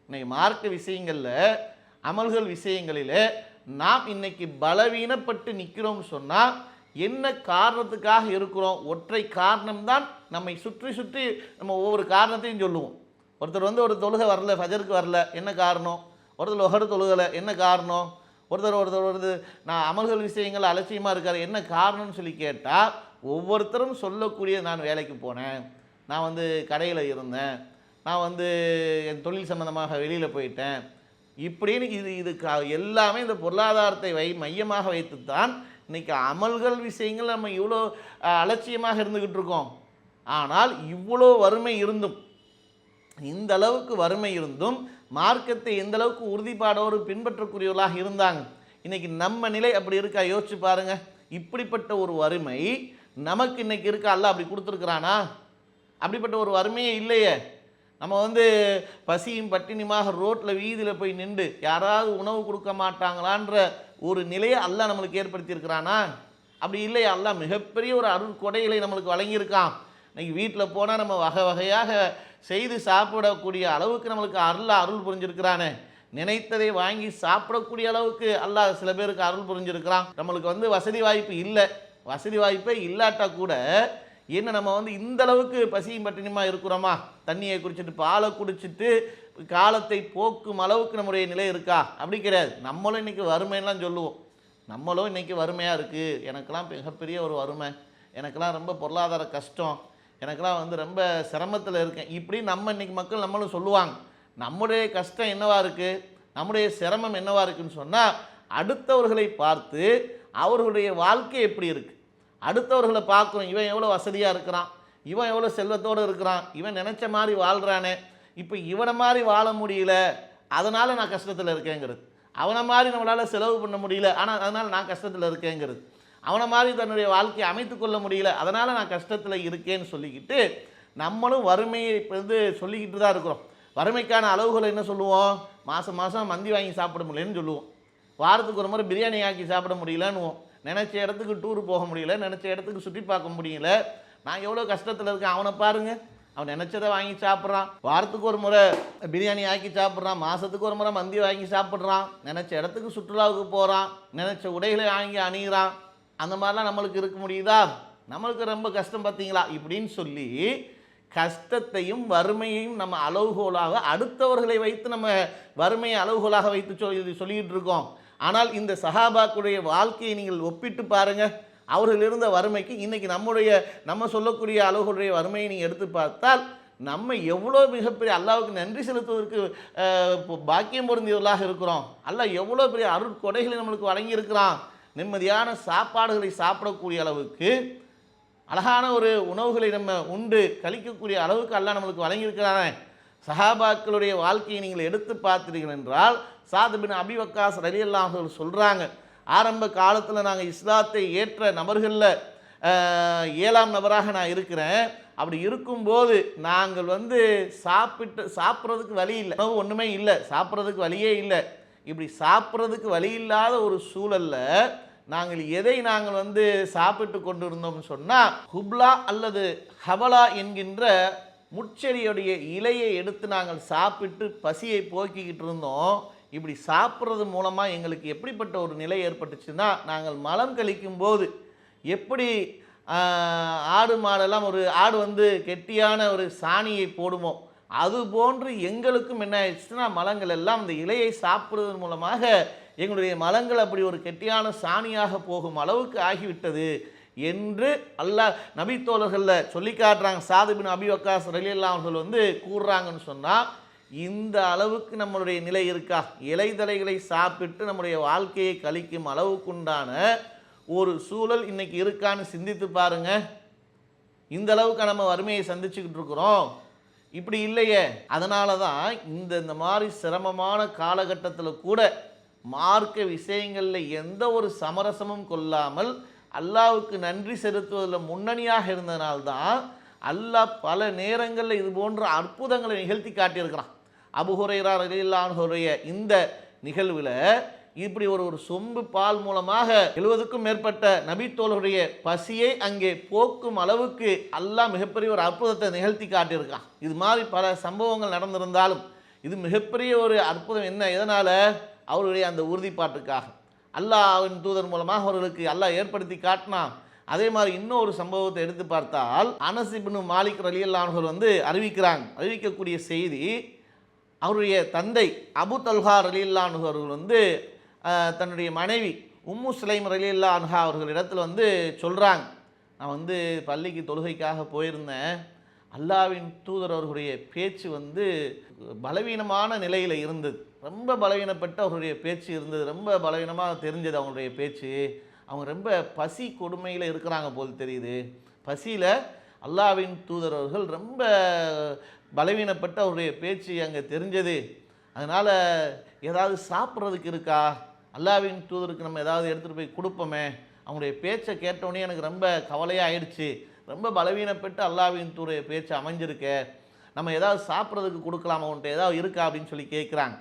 இன்னைக்கு மார்க்க விஷயங்களில், அமல்கள் விஷயங்களில் நாம் இன்னைக்கு பலவீனப்பட்டு நிற்கிறோம்னு சொன்னால் என்ன காரணத்துக்காக இருக்கிறோம்? ஒற்றை காரணம்தான் நம்மை சுற்றி சுற்றி நம்ம ஒவ்வொரு காரணத்தையும் சொல்லுவோம். ஒருத்தர் வந்து ஒரு தொழுகை வரல, ஃபஜருக்கு வரல, என்ன காரணம்? ஒருத்தர் ஒஹர் தொழுகலை, என்ன காரணம்? ஒருத்தர் வந்து நான் அமல்கள் விஷயங்கள் அலட்சியமாக இருக்கார், என்ன காரணம்னு சொல்லி கேட்டால் ஒவ்வொருத்தரும் சொல்லக்கூடிய, நான் வேலைக்கு போனேன், நான் வந்து கடையில் இருந்தேன், நான் வந்து என் தொழில் சம்பந்தமாக வெளியில் போயிட்டேன், இப்படின்னு இது எல்லாமே இந்த பொருளாதாரத்தை மையமாக வைத்துத்தான் இன்றைக்கி அமல்கள் விஷயங்கள் நம்ம இவ்வளோ அலட்சியமாக இருந்துக்கிட்டு இருக்கோம். ஆனால் இவ்வளோ வறுமை இருந்தும், இந்த அளவுக்கு வறுமை இருந்தும் மார்க்கத்தை எந்த அளவுக்கு உறுதிப்பாடோடு பின்பற்றக்கூடியவர்களாக இருந்தாங்க. இன்றைக்கி நம்ம நிலை அப்படி இருக்கா? யோசிச்சு பாருங்க. இப்படிப்பட்ட ஒரு வறுமை நமக்கு இன்றைக்கி இருக்கா? அல்லாஹ் அப்படி கொடுத்துருக்குறானா? அப்படிப்பட்ட ஒரு வறுமையே இல்லையே. நம்ம வந்து பசியும் பட்டினியுமாக ரோட்டில் வீதியில் போய் நின்று யாராவது உணவு கொடுக்க மாட்டாங்களான்ற ஒரு நிலையை அல்லாஹ் நம்மளுக்கு ஏற்படுத்தியிருக்கிறானா? அப்படி இல்லையா? அல்லாஹ் மிகப்பெரிய ஒரு அருள் கொடைகளை நம்மளுக்கு வழங்கியிருக்கான். இன்றைக்கி வீட்டில் போனால் நம்ம வகை வகையாக செய்து சாப்பிடக்கூடிய அளவுக்கு நம்மளுக்கு அருள் புரிஞ்சிருக்கிறானே. நினைத்ததை வாங்கி சாப்பிடக்கூடிய அளவுக்கு அல்லாஹ் சில பேருக்கு அருள் புரிஞ்சிருக்கிறான். நம்மளுக்கு வந்து வசதி வாய்ப்பு இல்லை, வசதி வாய்ப்பே இல்லாட்டா கூட என்ன நம்ம வந்து இந்த அளவுக்கு பசியும் பட்டினியுமா இருக்கிறோமா? தண்ணியை குடிச்சிட்டு பாலை குடிச்சிட்டு காலத்தை போக்கும் அளவுக்கு நம்முடைய நிலை இருக்கா? அப்படி கிடையாது. நம்மளும் இன்றைக்கி வறுமையெல்லாம் சொல்லுவோம், நம்மளும் இன்றைக்கி வறுமையாக இருக்குது, எனக்கெல்லாம் மிகப்பெரிய ஒரு வறுமை, எனக்கெல்லாம் ரொம்ப பொருளாதார கஷ்டம், எனக்கெல்லாம் வந்து ரொம்ப சிரமத்தில் இருக்கேன், இப்படி நம்ம இன்றைக்கி மக்கள் நம்மளும் சொல்லுவாங்க. நம்முடைய கஷ்டம் என்னவாக இருக்குது, நம்முடைய சிரமம் என்னவாக இருக்குதுன்னு சொன்னால், அடுத்தவர்களை பார்த்து அவர்களுடைய வாழ்க்கை எப்படி இருக்குது, அடுத்தவர்களை பார்க்குறோம், இவன் எவ்வளோ வசதியாக இருக்கிறான், இவன் எவ்வளோ செல்வத்தோடு இருக்கிறான், இவன் நினச்ச மாதிரி வாழ்கிறானே, இப்போ இவனை மாதிரி வாழ முடியல, அதனால் நான் கஷ்டத்தில் இருக்கேங்கிறது. அவனை மாதிரி நம்மளால் செலவு பண்ண முடியல, ஆனால் அதனால் நான் கஷ்டத்தில் இருக்கேங்கிறது. அவனை மாதிரி தன்னுடைய வாழ்க்கையை அமைத்து கொள்ள முடியல, அதனால் நான் கஷ்டத்தில் இருக்கேன்னு சொல்லிக்கிட்டு நம்மளும் வறுமையை வந்து சொல்லிக்கிட்டு தான் இருக்கிறோம். வறுமைக்கான அளவுகளை என்ன சொல்லுவோம்? மாதம் மாதம் மந்தி வாங்கி சாப்பிட முடியலன்னு சொல்லுவோம், வாரத்துக்கு ஒரு முறை பிரியாணி ஆக்கி சாப்பிட முடியலன்னுவோம், நினச்ச இடத்துக்கு டூர் போக முடியல, நினச்ச இடத்துக்கு சுற்றி பார்க்க முடியல, நான் எவ்வளோ கஷ்டத்தில் இருக்கேன், அவனை பாருங்கள், அவன் நினச்சதை வாங்கி சாப்பிட்றான், வாரத்துக்கு ஒரு முறை பிரியாணி ஆக்கி சாப்பிட்றான், மாதத்துக்கு ஒரு முறை மந்தி வாங்கி சாப்பிட்றான், நினச்ச இடத்துக்கு சுற்றுலாவுக்கு போகிறான், நினச்ச உடைகளை வாங்கி அணிகிறான், அந்த மாதிரிலாம் நம்மளுக்கு இருக்க முடியுதா? நம்மளுக்கு ரொம்ப கஷ்டம் பார்த்தீங்களா? இப்படின்னு சொல்லி கஷ்டத்தையும் வறுமையையும் நம்ம அளவுகோலாக, அடுத்தவர்களை வைத்து நம்ம வறுமையை அளவுகோலாக வைத்து சொல்லிக்கிட்டு இருக்கோம். ஆனால் இந்த சஹாபாக்களுடைய வாழ்க்கையை நீங்கள் ஒப்பிட்டு பாருங்கள். அவர்கள் இருந்த வறுமைக்கு இன்றைக்கி நம்ம சொல்லக்கூடிய அளவுகளுடைய வறுமையை நீங்கள் எடுத்து பார்த்தால் நம்ம எவ்வளோ மிகப்பெரிய அல்லாஹ்வுக்கு நன்றி செலுத்துவதற்கு பாக்கியம் பொருந்தியவர்களாக இருக்கிறோம். அல்லாஹ் எவ்வளோ பெரிய அருட்கொடைகளை நம்மளுக்கு வழங்கியிருக்கிறான். நிம்மதியான சாப்பாடுகளை சாப்பிடக்கூடிய அளவுக்கு, அழகான ஒரு உணவுகளை நம்ம உண்டு கழிக்கக்கூடிய அளவுக்கு அல்லாஹ் நம்மளுக்கு வழங்கியிருக்கிறானே. சஹாபாக்களுடைய வாழ்க்கையை நீங்கள் எடுத்து பார்த்தீர்கள் என்றால், சாத் பின் அபி வக்காஸ் ரலியல்லாஹு அன்ஹு சொல்கிறாங்க, ஆரம்ப காலத்தில் நாங்கள் இஸ்லாத்தை ஏற்ற நபர்களில் 7ஆம் நபராக நான் இருக்கிறேன். அப்படி இருக்கும்போது நாங்கள் வந்து சாப்பிட்றதுக்கு வழி இல்லை, உணவு ஒன்றுமே இல்லை, சாப்பிட்றதுக்கு வழியே இல்லை. இப்படி சாப்பிட்றதுக்கு வழி இல்லாத ஒரு சூழலில் நாங்கள் வந்து சாப்பிட்டு கொண்டு இருந்தோம்னு சொன்னால், ஹுப்லா அல்லது ஹவலா என்கின்ற முட்செடியுடைய இலையை எடுத்து நாங்கள் சாப்பிட்டு பசியை போக்கிக்கிட்டு இருந்தோம். இப்படி சாப்பிட்றது மூலமாக எங்களுக்கு எப்படிப்பட்ட ஒரு நிலை ஏற்பட்டுச்சுன்னா, நாங்கள் மலம் கழிக்கும் போது எப்படி ஆடு மாடெல்லாம் ஒரு ஆடு வந்து கெட்டியான ஒரு சாணியை போடுமோ அது போன்று எங்களுக்கும் என்ன ஆயிடுச்சுன்னா மலங்கள் எல்லாம் இந்த இலையை சாப்பிடுவதன் மூலமாக எங்களுடைய மலங்கள் அப்படி ஒரு கெட்டியான சாணியாக போகும் அளவுக்கு ஆகிவிட்டது என்று அல்லாஹ் நபி தோழர்களில் சொல்லி காட்டுறாங்க. சாது பின் அபி வக்காஸ் ரலியல்லாஹு அவர்கள் வந்து கூறுறாங்கன்னு சொன்னால், இந்த அளவுக்கு நம்மளுடைய நிலை இருக்கா? இலைதலைகளை சாப்பிட்டு நம்முடைய வாழ்க்கையை கழிக்கும் அளவுக்குண்டான ஒரு சூழல் இன்னைக்கு இருக்கான்னு சிந்தித்து பாருங்க. இந்த அளவுக்கு நம்ம வறுமையை சந்திச்சுக்கிட்டு இருக்கிறோம். இப்படி இல்லையே. அதனால தான் இந்த மாதிரி சிரமமான காலகட்டத்தில் கூட மார்க்க விஷயங்களில் எந்த ஒரு சமரசமும் கொள்ளாமல் அல்லாஹ்வுக்கு நன்றி செலுத்துவதில் முன்னணியாக இருந்ததனால்தான் அல்லாஹ் பல நேரங்களில் இது போன்ற அற்புதங்களை நிகழ்த்தி காட்டியிருக்கிறான். அபூ ஹுரைரா ரலியல்லாஹு அன்ஹுடைய இந்த நிகழ்வில் இப்படி ஒரு சொம்பு பால் மூலமாக 70க்கும் மேற்பட்ட நபித்தோழருடைய பசியை அங்கே போக்கும் அளவுக்கு அல்லாஹ் மிகப்பெரிய ஒரு அற்புதத்தை நிகழ்த்தி காட்டியிருக்கான். இது மாதிரி பல சம்பவங்கள் நடந்திருந்தாலும் இது மிகப்பெரிய ஒரு அற்புதம். என்ன, எதனால்? அவருடைய அந்த உறுதிப்பாட்டுக்காக அல்லாஹ்வின் தூதர் மூலமாக அவர்களுக்கு அல்லாஹ் ஏற்படுத்தி காட்டினான். அதே மாதிரி இன்னொரு சம்பவத்தை எடுத்து பார்த்தால் அனஸ் இப்னு மாலிக் ரலியல்லாஹு அன்ஹு வந்து அறிவிக்கக்கூடிய செய்தி, அவருடைய தந்தை அபு தல்ஹா ரலியல்லாஹு அன்ஹு அவர்கள் வந்து தன்னுடைய மனைவி உம்மு சுலைம் ரலியல்லாஹு அன்ஹா அவர்களிடத்தில் வந்து சொல்கிறாங்க, நான் வந்து பள்ளிக்கு தொழுகைக்காக போயிருந்தேன், அல்லாஹ்வின் தூதர் அவர்களுடைய பேச்சு வந்து பலவீனமான நிலையில் இருந்தது, ரொம்ப பலவீனப்பட்ட அவருடைய பேச்சு இருந்தது, ரொம்ப பலவீனமாக தெரிஞ்சது அவங்களுடைய பேச்சு, அவங்க ரொம்ப பசி கொடுமையில் இருக்கிறாங்க போல் தெரியுது, பசியில் அல்லாஹ்வின் தூதர் அவர்கள் ரொம்ப பலவீனப்பட்ட அவருடைய பேச்சு அங்கே தெரிஞ்சது, அதனால் ஏதாவது சாப்பிட்றதுக்கு இருக்கா, அல்லாஹ்வின் தூதருக்கு நம்ம ஏதாவது எடுத்துகிட்டு போய் கொடுப்போமே, அவங்களுடைய பேச்சை கேட்டோடனே எனக்கு ரொம்ப கவலையாக ஆயிடுச்சு, ரொம்ப பலவீனப்பட்டு அல்லாஹ்வின் தூதருடைய பேச்சு அமைஞ்சிருக்க, நம்ம ஏதாவது சாப்பிட்றதுக்கு கொடுக்கலாமா, உன்ட்ட ஏதாவது இருக்கா அப்படின்னு சொல்லி கேட்குறாங்க.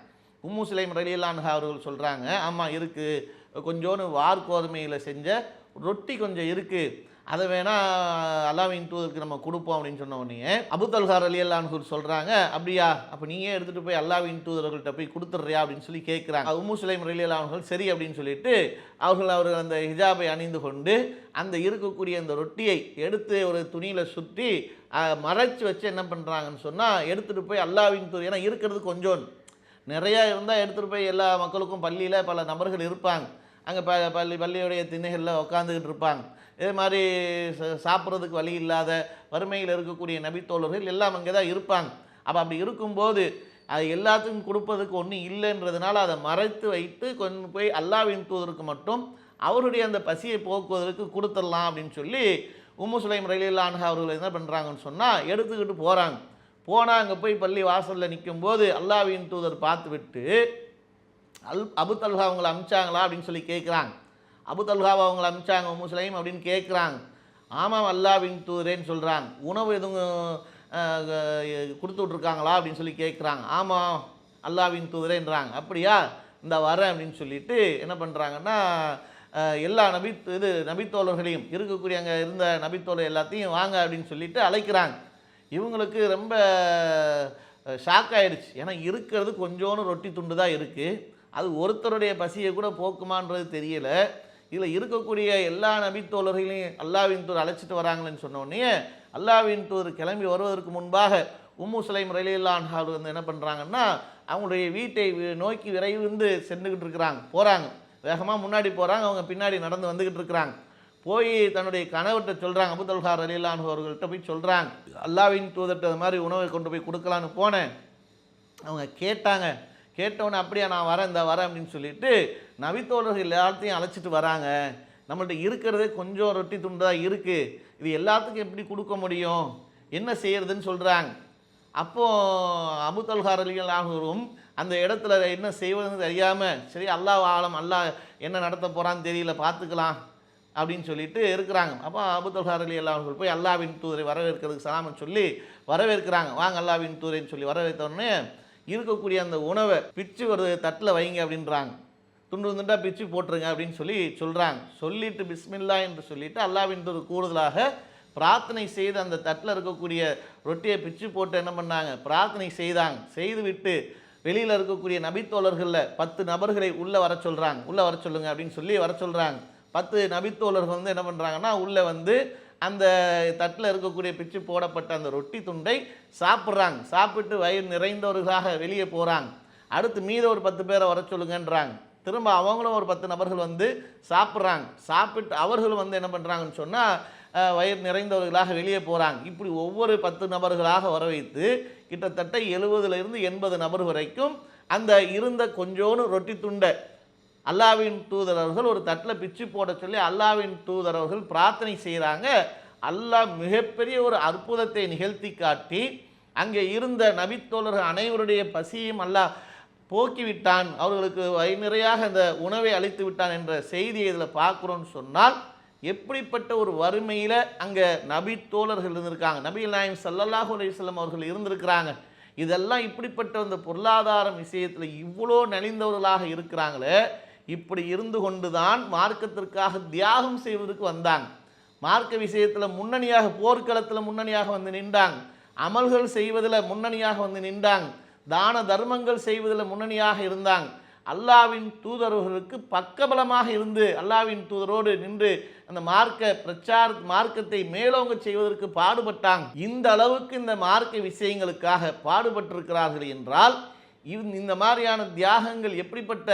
உம்மு சுலைம் ரலியல்லாஹு அன்ஹா அவர்கள் சொல்கிறாங்க, ஆமாம் இருக்குது, கொஞ்சோன்னு வார்கோதுமையில் செஞ்ச ரொட்டி கொஞ்சம் இருக்குது, அதை வேணால் அல்லாஹ்வின் தூதருக்கு நம்ம கொடுப்போம் அப்படின்னு சொன்ன உடனே அபூ தல்ஹா ரலியல்லாஹு அன்ஹு சொல்கிறாங்க, அப்படியா, அப்போ நீங்கள் எடுத்துகிட்டு போய் அல்லாஹ்வின் தூதர்கள்ட்ட போய் கொடுத்துட்றியா அப்படின்னு சொல்லி கேட்குறாங்க. உம்மு சுலைம் ரலியல்லாஹு அன்ஹு சரி அப்படின்னு சொல்லிட்டு அவர்கள் அந்த ஹிஜாபை அணிந்து கொண்டு அந்த இருக்கக்கூடிய அந்த ரொட்டியை எடுத்து ஒரு துணியில் சுற்றி மறைச்சி வச்சு என்ன பண்ணுறாங்கன்னு சொன்னால் எடுத்துகிட்டு போய் அல்லாஹ்வின் தூதர், ஏன்னா இருக்கிறது கொஞ்சம் நிறையா இருந்தால் எடுத்துகிட்டு போய் எல்லா மக்களுக்கும் பள்ளியில் பல நபர்கள் இருப்பாங்க, அங்கே பள்ளியுடைய திண்ணைகளில் உட்காந்துக்கிட்டு இருப்பாங்க, இதே மாதிரி சாப்பிட்றதுக்கு வழி இல்லாத வறுமையில் இருக்கக்கூடிய நபித்தோழர்கள் எல்லாம் அங்கே தான் இருப்பாங்க. அப்படி இருக்கும்போது அது எல்லாத்துக்கும் கொடுப்பதுக்கு ஒன்றும் இல்லைன்றதுனால அதை மறைத்து வைத்து கொண்டு போய் அல்லாஹ்வின் தூதருக்கு மட்டும் அவருடைய அந்த பசியை போக்குவதற்கு கொடுத்துடலாம் அப்படின்னு சொல்லி உம்மு சுலைம் ரலியல்லாஹு அன்ஹா அவர்கள் என்ன பண்ணுறாங்கன்னு சொன்னால் எடுத்துக்கிட்டு போகிறாங்க. போனால் அங்கே போய் பள்ளி வாசலில் நிற்கும்போது அல்லாஹ்வின் தூதர் பார்த்து விட்டு அபு தல்ஹா அவங்களை அனுப்பிச்சாங்களா அப்படின்னு சொல்லி கேட்குறாங்க. அபு தல்ஹாவை அவங்களை அனுப்பிச்சாங்க உம்மு சுலைம் அப்படின்னு கேட்குறாங்க. ஆமாம் அல்லாஹ்வின் தூதரேன்னு சொல்கிறாங்க. உணவு எதுவும் கொடுத்து விட்ருக்காங்களா அப்படின்னு சொல்லி கேட்குறாங்க. ஆமாம் அல்லாஹ்வின் தூதரேன்றாங்க. அப்படியா, இந்த வரேன் அப்படின்னு சொல்லிட்டு என்ன பண்ணுறாங்கன்னா எல்லா நபித்தோழர்களையும் இருக்கக்கூடிய அங்கே இருந்த நபித்தோழர் எல்லாத்தையும் வாங்க அப்படின்னு சொல்லிட்டு அழைக்கிறாங்க. இவங்களுக்கு ரொம்ப ஷாக் ஆகிடுச்சு, ஏன்னா இருக்கிறது கொஞ்சோன்னு ரொட்டி துண்டு தான் இருக்குது, அது ஒருத்தருடைய பசியை கூட போக்குமான்றது தெரியலை, இதில் இருக்கக்கூடிய எல்லா நபித்தோழர்களையும் அல்லாஹ்வின் தூதர் அழைச்சிட்டு வராங்களேன்னு சொன்ன உடனே அல்லாஹ்வின் தூதர் கிளம்பி வருவதற்கு முன்பாக உம்மு சுலைம் ரலியல்லாஹு அன்ஹா வந்து என்ன பண்ணுறாங்கன்னா அவங்களுடைய வீட்டை நோக்கி விரைந்து சென்றுக்கிட்டு இருக்கிறாங்க, போகிறாங்க, வேகமாக முன்னாடி போகிறாங்க, அவங்க பின்னாடி நடந்து வந்துக்கிட்டு இருக்கிறாங்க. போய் தன்னுடைய கணவர்கிட்ட சொல்கிறாங்க, அபூ தல்ஹா ரலியல்லாஹு அன்ஹு அவர்கள்ட்ட போய் சொல்கிறாங்க, அல்லாஹ்வின் தூதர்கிட்ட அது மாதிரி உணவை கொண்டு போய் கொடுக்கலான்னு போனேன், அவங்க கேட்டவுடனே அப்படியா நான் வரேன் இந்த வரேன் அப்படின்னு சொல்லிட்டு நபித்தோழர்கள் எல்லாத்தையும் அழைச்சிட்டு வராங்க. நம்மள்ட்ட இருக்கிறதே கொஞ்சம் ரொட்டி துண்டு தான் இருக்குது, இது எல்லாத்துக்கும் எப்படி கொடுக்க முடியும், என்ன செய்யறதுன்னு சொல்கிறாங்க. அப்போது அபூ தல்ஹா ரலியல்லாஹு அன்ஹுவும் அந்த இடத்துல என்ன செய்வதுன்னு தெரியாமல், சரி அல்லாஹ் ஆலம், அல்லாஹ் என்ன நடத்த போகிறான்னு தெரியல, பார்த்துக்கலாம் அப்படின்னு சொல்லிட்டு இருக்கிறாங்க. அப்போ அபூ தல்ஹா ரலியல்லாஹு அன்ஹு போய் அல்லாஹ்வின் தூதரை வரவேற்கிறதுக்கு சலாமன் சொல்லி வரவேற்கிறாங்க. வாங்க அல்லாஹ்வின் தூதரைன்னு சொல்லி வரவேற்றோடனே இருக்கக்கூடிய அந்த உணவை பிச்சு ஒரு தட்டில் வைங்க அப்படின்றாங்க, துண்டு துண்டாக பிச்சு போட்டுருங்க அப்படின்னு சொல்கிறாங்க. சொல்லிட்டு பிஸ்மில்லா என்று சொல்லிட்டு அல்லாஹ்வின் தூதர் கூடுதலாக பிரார்த்தனை செய்து அந்த தட்டில் இருக்கக்கூடிய ரொட்டியை பிச்சு போட்டு என்ன பண்ணாங்க, பிரார்த்தனை செய்து விட்டு வெளியில் இருக்கக்கூடிய நபித்தோழர்களில் 10 நபர்களை உள்ளே வர சொல்கிறாங்க, உள்ளே வர சொல்லுங்க அப்படின்னு சொல்லி வர சொல்கிறாங்க. 10 நபித்தோழர்கள் வந்து என்ன பண்ணுறாங்கன்னா உள்ளே வந்து அந்த தட்டில் இருக்கக்கூடிய பிச்சு போடப்பட்ட அந்த ரொட்டி துண்டை சாப்பிட்றாங்க. சாப்பிட்டு வயிறு நிறைந்தவர்களாக வெளியே போகிறாங்க. அடுத்து மீத ஒரு 10 பேரை வர சொல்லுங்கன்றாங்க. திரும்ப அவங்களும் ஒரு 10 நபர்கள் வந்து சாப்பிட்றாங்க. சாப்பிட்டு அவர்களும் வந்து என்ன பண்ணுறாங்கன்னு சொன்னால் வயிறு நிறைந்தவர்களாக வெளியே போகிறாங்க. இப்படி ஒவ்வொரு 10 நபர்களாக வர வைத்து கிட்டத்தட்ட 70லிருந்து 80 நபர் வரைக்கும் அந்த இருந்த கொஞ்சோன்னு ரொட்டி துண்டை அல்லாவின் தூதர் அவர்கள் ஒரு தட்டில் பிச்சு போட சொல்லி அல்லாவின் தூதர் அவர்கள் பிரார்த்தனை செய்கிறாங்க. அல்லாஹ் மிகப்பெரிய ஒரு அற்புதத்தை நிகழ்த்தி காட்டி அங்கே இருந்த நபித்தோழர்கள் அனைவருடைய பசியும் அல்லாஹ் போக்கிவிட்டான், அவர்களுக்கு வயிறு நிறையாக அந்த உணவை அளித்து விட்டான் என்ற செய்தியை இதில் பார்க்குறோன்னு சொன்னால் எப்படிப்பட்ட ஒரு வறுமையில் அங்கே நபி தோழர்கள் இருந்திருக்காங்க, நபிகள் நாயகம் ஸல்லல்லாஹு அலைஹி வஸல்லம் அவர்கள் இருந்திருக்கிறாங்க. இதெல்லாம் இப்படிப்பட்ட அந்த பொருளாதார விஷயத்தில் இவ்வளோ நலிந்தவர்களாக இருக்கிறாங்களே, இப்படி இருந்து கொண்டு தான் மார்க்கத்திற்காக தியாகம் செய்வதற்கு வந்தாங்க. மார்க்க விஷயத்தில் முன்னணியாக, போர்க்களத்தில் முன்னணியாக வந்து நின்றாங்க, அமல்கள் செய்வதில் முன்னணியாக வந்து நின்றாங்க, தான தர்மங்கள் செய்வதில் முன்னணியாக இருந்தாங்க. அல்லாவின் தூதர்களுக்கு பக்கபலமாக இருந்து அல்லாவின் தூதரோடு நின்று அந்த மார்க்கத்தை மேலோங்க செய்வதற்கு பாடுபட்டாங்க. இந்த அளவுக்கு இந்த மார்க்க விஷயங்களுக்காக பாடுபட்டிருக்கிறார்கள் என்றால் இந்த மாதிரியான தியாகங்கள் எப்படிப்பட்ட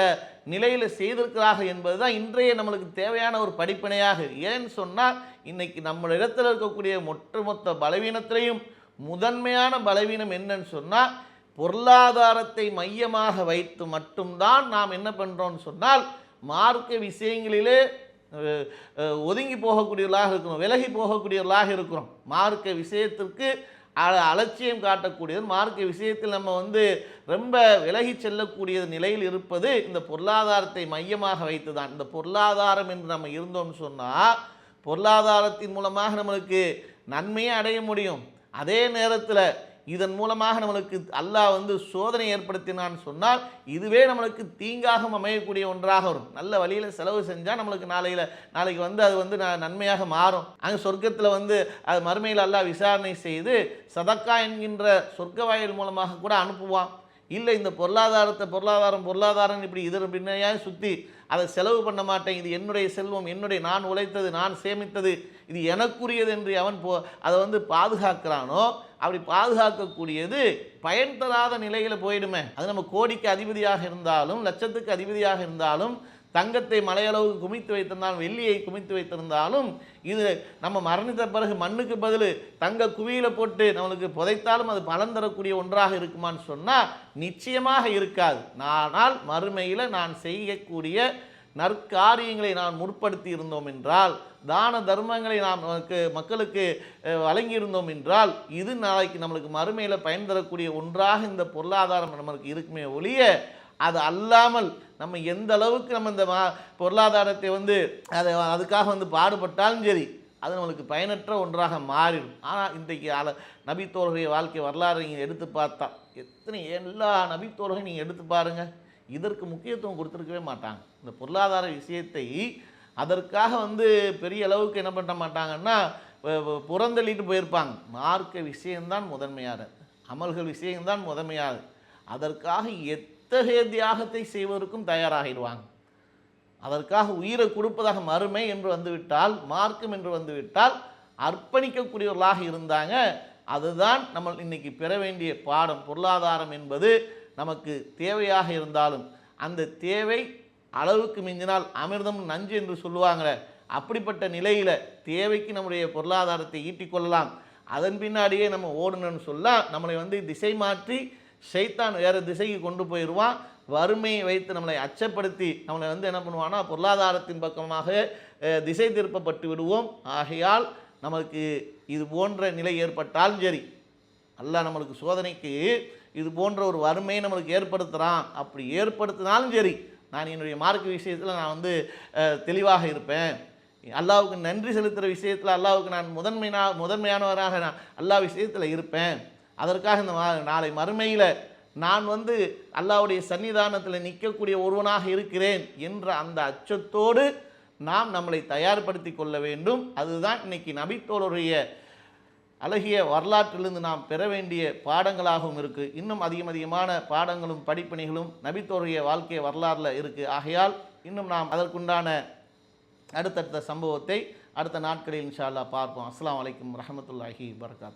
நிலையில் செய்திருக்கிறார்கள் என்பது தான் இன்றைய நம்மளுக்கு தேவையான ஒரு படிப்பினையாக. ஏன்னு சொன்னால் இன்னைக்கு நம்ம இடத்துல இருக்கக்கூடிய ஒட்டுமொத்த பலவீனத்திலையும் முதன்மையான பலவீனம் என்னன்னு சொன்னால் பொருளாதாரத்தை மையமாக வைத்து மட்டும்தான் நாம் என்ன பண்ணுறோம்னு சொன்னால் மார்க்க விஷயங்களிலே ஒதுங்கி போகக்கூடியவர்களாக இருக்கிறோம், விலகி போகக்கூடியவர்களாக இருக்கிறோம். மார்க்க விஷயத்திற்கு அலட்சியம் காட்டக்கூடியது, மார்க்க விஷயத்தில் நம்ம வந்து ரொம்ப விலகி செல்லக்கூடிய நிலையில் இருப்பது இந்த பொருளாதாரத்தை மையமாக வைத்து தான். இந்த பொருளாதாரம் என்று நம்ம இருந்தோம்னு சொன்னால் பொருளாதாரத்தின் மூலமாக நம்மளுக்கு நன்மையை அடைய முடியும். அதே நேரத்தில் இதன் மூலமாக நம்மளுக்கு அல்லாஹ் வந்து சோதனை ஏற்படுத்தினான்னு சொன்னால் இதுவே நம்மளுக்கு தீங்காக அமையக்கூடிய ஒன்றாக வரும். நல்ல வழியில் செலவு செஞ்சால் நம்மளுக்கு நாளைக்கு வந்து அது வந்து நன்மையாக மாறும். அங்கே சொர்க்கத்தில் வந்து அது மறுமையில் அல்லாஹ் விசாரணை செய்து சதக்கா என்கின்ற சொர்க்க வாயில் மூலமாக கூட அனுப்புவான். இல்லை இந்த பொருளாதாரம் இப்படி இதன் பின்னையாக சுற்றி அதை செலவு பண்ண மாட்டேன், இது என்னுடைய செல்வம், நான் உழைத்தது, நான் சேமித்தது, இது எனக்குரியது என்று அவன் அதை வந்து பாதுகாக்கிறானோ அப்படி பாதுகாக்கக்கூடியது பயன் தராத நிலையில் போயிடுமே. அது நம்ம கோடிக்கு அதிபதியாக இருந்தாலும் லட்சத்துக்கு அதிபதியாக இருந்தாலும் தங்கத்தை மலையளவுக்கு குமித்து வைத்திருந்தாலும் வெள்ளியை குமித்து வைத்திருந்தாலும் இது நம்ம மரணித்த பிறகு மண்ணுக்கு பதில் தங்க குவியில் போட்டு நம்மளுக்கு புதைத்தாலும் அது பலன் தரக்கூடிய ஒன்றாக இருக்குமான்னு சொன்னால் நிச்சயமாக இருக்காது. ஆனால் மறுமையில் நான் செய்யக்கூடிய நற்காரியங்களை நான் முற்படுத்தி இருந்தோம் என்றால், தான தர்மங்களை நாம் மக்களுக்கு வழங்கியிருந்தோம் என்றால் இது நாளைக்கு நம்மளுக்கு மறுமையில் பயன் தரக்கூடிய ஒன்றாக இந்த பொருளாதாரம் நம்மளுக்கு இருக்குமே ஒழிய அது அல்லாமல் நம்ம எந்த அளவுக்கு நம்ம இந்த பொருளாதாரத்தை வந்து அதுக்காக வந்து பாடுபட்டாலும் சரி அது நம்மளுக்கு பயனற்ற ஒன்றாக மாறிடும். ஆனால் இன்றைக்கு நபித்தோர்களுடைய வாழ்க்கை வரலாறு நீங்கள் எடுத்து பார்த்தா எல்லா நபித்தோர்களையும் நீங்கள் எடுத்து பாருங்கள், இதற்கு முக்கியத்துவம் கொடுத்துருக்கவே மாட்டாங்க. இந்த பொருளாதார விஷயத்தை அதற்காக வந்து பெரிய அளவுக்கு என்ன பண்ண மாட்டாங்கன்னா புறந்தள்ளிட்டு போயிருப்பாங்க. மார்க்க விஷயம்தான் முதன்மையானது, அமல்கள் விஷயம்தான் முதன்மையானது. அதற்காக எத்தகைய தியாகத்தை செய்வதற்கும் தயாராகிடுவாங்க. அதற்காக உயிரை கொடுப்பதாக மறுமை என்று வந்துவிட்டால், மார்க்கம் என்று வந்துவிட்டால் அர்ப்பணிக்கக்கூடியவர்களாக இருந்தாங்க. அதுதான் நம்ம இன்னைக்கு பெற வேண்டிய பாடம். பொருளாதாரம் என்பது நமக்கு தேவையாக இருந்தாலும் அந்த தேவை அளவுக்கு மிஞ்சினால் அமிர்தம் நஞ்சு என்று சொல்லுவாங்களே, அப்படிப்பட்ட நிலையில் தேவைக்கு நம்முடைய பொருளாதாரத்தை ஈட்டிக்கொள்ளலாம். அதன் பின்னாடியே நம்ம ஓடணும்னு சொல்ல நம்மளை வந்து திசை மாற்றி ஷைத்தான் வேறு திசைக்கு கொண்டு போயிடுவான். வறுமையை வைத்து நம்மளை அச்சப்படுத்தி நம்மளை வந்து என்ன பண்ணுவான்னா பொருளாதாரத்தின் பக்கமாக திசை திருப்பப்பட்டு விடுவோம். ஆகையால் நமக்கு இது போன்ற நிலை ஏற்பட்டாலும் சரி, அல்லாஹ் நம்மளுக்கு சோதனைக்கு இது போன்ற ஒரு வறுமையை நம்மளுக்கு ஏற்படுத்துகிறான். அப்படி ஏற்படுத்தினாலும் சரி நான் என்னுடைய மார்க்க விஷயத்தில் நான் வந்து தெளிவாக இருப்பேன். அல்லாஹ்வுக்கு நன்றி செலுத்துகிற விஷயத்தில் அல்லாஹ்வுக்கு நான் முதன்மையானவராக நான் அல்லாஹ் விஷயத்தில் இருப்பேன். அதற்காக இந்த நாளை மறுமையில் நான் வந்து அல்லாஹ்வுடைய சன்னிதானத்தில் நிற்கக்கூடிய ஒருவனாக இருக்கிறேன் என்ற அந்த அச்சத்தோடு நாம் நம்மளை தயார்படுத்தி கொள்ள வேண்டும். அதுதான் இன்னைக்கு நபித்தோழருடைய அழகிய வரலாற்றிலிருந்து நாம் பெற வேண்டிய பாடங்களாகவும் இருக்குது. இன்னும் அதிகமான பாடங்களும் படிப்பணிகளும் நபித்தோழருடைய வாழ்க்கை வரலாறில் இருக்குது. ஆகையால் இன்னும் நாம் அதற்குண்டான அடுத்தடுத்த சம்பவத்தை அடுத்த நாட்களில் இன்ஷா அல்லாஹ் பார்ப்போம். அஸ்ஸலாமு அலைக்கும் வரஹ்மத்துல்லாஹி வபரகாத்துஹு.